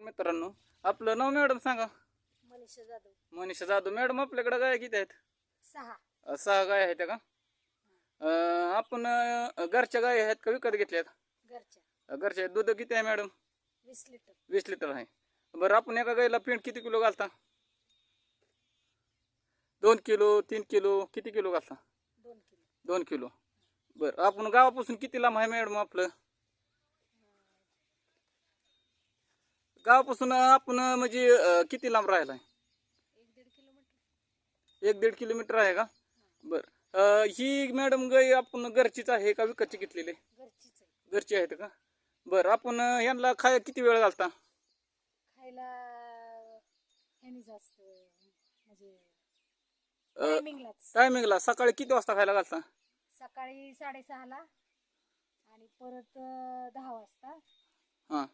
मित्रांनो. आपलं नाव मॅडम सांगा. मनीषा जाधव. मनीषा जाधव. मॅडम आपल्याकडे गाय किती आहेत? 6. 6 गाय आहेत का? आपण घरच्या गाय आहेत का विकत घेतल्यात? घरच्या. घरच्या आहेत. दूध किती आहे मॅडम? 20 लिटर. 20 लिटर आहे. बरं, आपण एका गायला पेंट किती किलो घालता? 2 किलो 3 किलो किती किलो घालता? 2 किलो. 2 किलो. बरं, आपण गावापासून किती लांब आहे मॅडम आपलं? गावापासून आपण म्हणजे किती लांब राहिला आहे? 1-1.5 किलोमीटर. 1-1.5 किलोमीटर आहे का? बरं. ही मॅडम गाय आपण घरचीच आहे का विकतची घेतलेली? घरचीच आहे. घरची आहेत का? बरं, आपण यांना खाय किती वेळ घालता? खायला ह्यानी जास्त म्हणजे टायमिंगलाच. टायमिंगला सकाळी किती वाजता खायला घालता? सकाळी 6:30 ला आणि परत 10 वाजता. हां.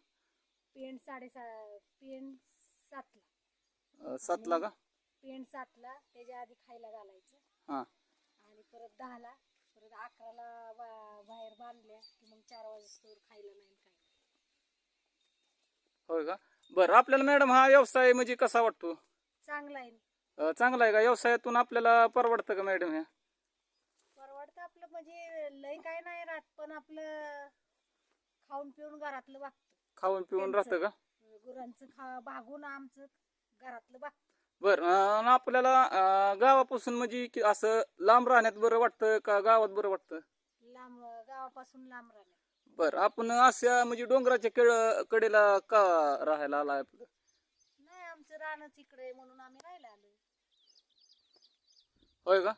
पेंड 7:30 पेंड 7 ला. 7 ला का? पेंड 7 ला त्याच्या आधी खायला घालायचं. हां. आणि परत 10 ला परत 11 ला बाहेर बांधल्या की मग 4 वाजता खायला नाही काय. होय का? बरं, आपल्याला मॅडम हा व्यवसाय म्हणजे कसा वाटतो? चांगला आहे. चांगला आहे का? व्यवसायातून आपल्याला परवडतं का मॅडम? ह्या परवडतं आपलं म्हणजे लय काय नाही राहत, पण आपलं खाऊन पिऊन घरातलं बघतं. खाऊन पिऊन राहतं का? गुरांचं भागून आमचं घरातलं बघतं. बरं, आपल्याला गावापासून म्हणजे असं लांब राहण्यात बरं वाटतं का गावात बरं वाटतं? लांब गावापासून लांब राहणे. बरं, आपण अशा म्हणजे डोंगराच्या कडेला का राहायला आला आपलं? नाही, आमचं रानच इकडे आहे म्हणून आम्ही राहायला आलो. होय का?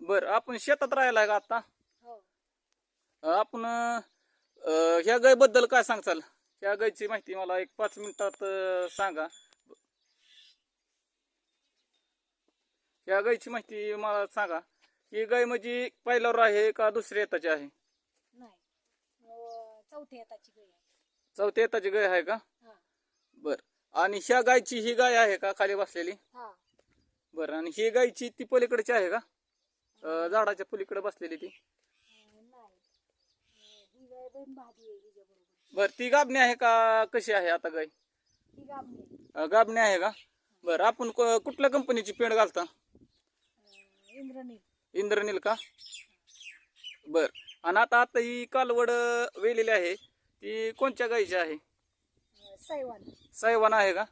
बरं, आपण शेतात राहायला आहे का आता? हो. आपण ह्या गायबद्दल काय सांगचाल? ह्या गायची माहिती मला एक 5 मिनिटात सांगा. ह्या गायची माहिती मला सांगा. ही गाय म्हणजे पहिल्यावर आहे का दुसऱ्या येताची आहे? नाही, चौथ्या येताची गाय आहे. चौथ्या येताची गाय आहे का? हा. बर, आणि ह्या गायची ही गाय आहे का खाली बसलेली? हा. बरं, आणि ही गायची ती पलीकडची आहे का? झाडाच्या पलीकडे बसलेली ती? नाही, ही गाय पण भाजी आहे हिच्याबरोबर. बर, ती गाभणी आहे का कशी आहे आता गाय? ही गाभणी आहे. गाभणी आहे का? बरं, आपण कुठल्या कंपनीची पेंड घालता? इंद्रनील. इंद्रनील का? बर, आणि आता ही कालवड वेलेली आहे ती कोणत्या गायची आहे? सैवान. सैवान आहे का?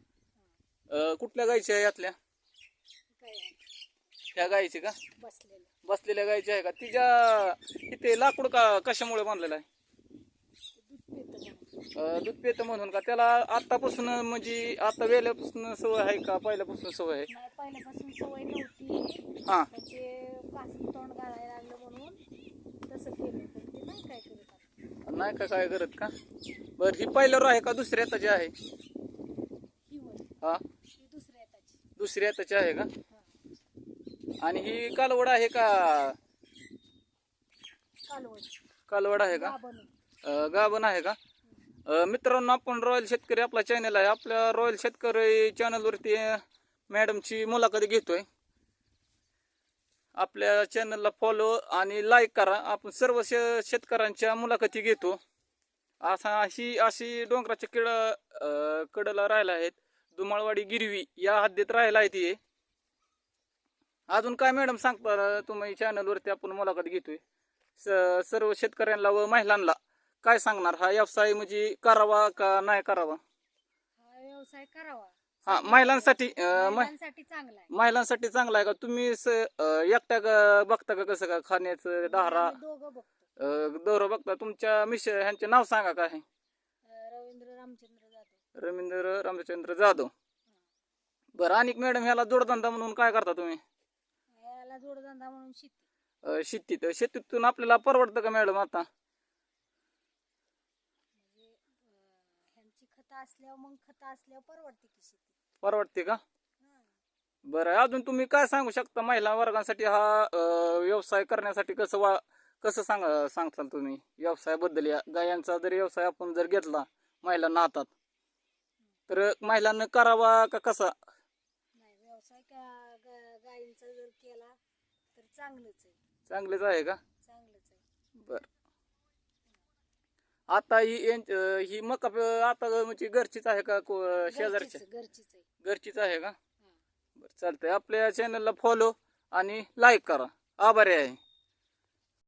कुठल्या गायची आहे यातल्या? काय आहे? ह्या गायची का? बसलेलं. बसलेल्या गायची आहे का? तिच्या इथे लाकूड का कशामुळे बांधलेलं आहे? दूध पेतं म्हणून का? त्याला आतापासून म्हणजे आता वेल्यापासून सवय आहे का पहिल्यापासून सवय आहे? नाही, पहिल्यापासून सवय नव्हती. हा. पण ते कासू तोंड घालायला लागलं म्हणून तसं केलं, पण ते नाही काय करत आता. नाही का काय करत का? बरं, ही पहिल्यावर आहे का दुसऱ्या येताची आहे? ही वर. हा, ही दुसऱ्या येताची. दुसऱ्या येताची आहे का? हा. आणि ही कालवड आहे का? कालवड. कालवड आहे का? गाभण आहे. गाभण आहे का? मित्रांनो, आपण रॉयल शेतकरी आपला चॅनल आहे. आपल्या रॉयल शेतकरी चॅनलवरती मॅडमची मुलाखत घेतोय. आपल्या चॅनलला फॉलो आणि लाईक करा. आपण सर्व शेतकऱ्यांच्या मुलाखती घेतो. अशी डोंगराच्या कडेला राहायला आहेत. दुमाळवाडी गिरवी या हद्दीत राहायला आहे ती. अजून काय मॅडम सांगता तुम्ही? चॅनलवरती आपण मुलाखत घेतोय. सर्व शेतकऱ्यांना व महिलांना काय सांगणार? हा व्यवसाय म्हणजे करावा का नाही करावा? हा व्यवसाय करावा. हा, महिलांसाठी चांगला आहे. महिलांसाठी चांगला आहे का? तुम्ही एकट्या बघता का कसं का खाण्याचं दारा? आम्ही दोघं बघतो. दोरं बघता. तुमच्या ह्यांचे नाव सांगा काय आहे? रवींद्र रामचंद्र जाधव. रवींद्र रामचंद्र जाधव. बरं, आणि मॅडम ह्याला जोडधंदा म्हणून काय करता तुम्ही? याला जोडधंदा म्हणून शेती. शेतीतून आपल्याला परवडतं का मॅडम आता? म्हणजे ह्यांची खतं असल्यावर मग खतं असल्यावर परवडते की शेती. परवडते का? हा. बरं, अजून तुम्ही काय सांगू शकता महिला वर्गासाठी हा व्यवसाय करण्यासाठी कसं सांगताल तुम्ही व्यवसायाबद्दल? या गायांचा जर व्यवसाय आपण जर घेतला महिलांना हातात, तर महिलांना करावा का कसा? नाही, व्यवसाय गायींचा जर केला तर चांगलंच आहे. चांगलेच आहे का? चांगलंच आहे. बरं, आता ही मका आता म्हणजे घरचीच आहे का शेजारच्या घरचीच आहे. घरचीच आहे का? हा. बरं चालतंय. आपल्या चॅनलला फॉलो आणि लाईक करा. आभारी आहे.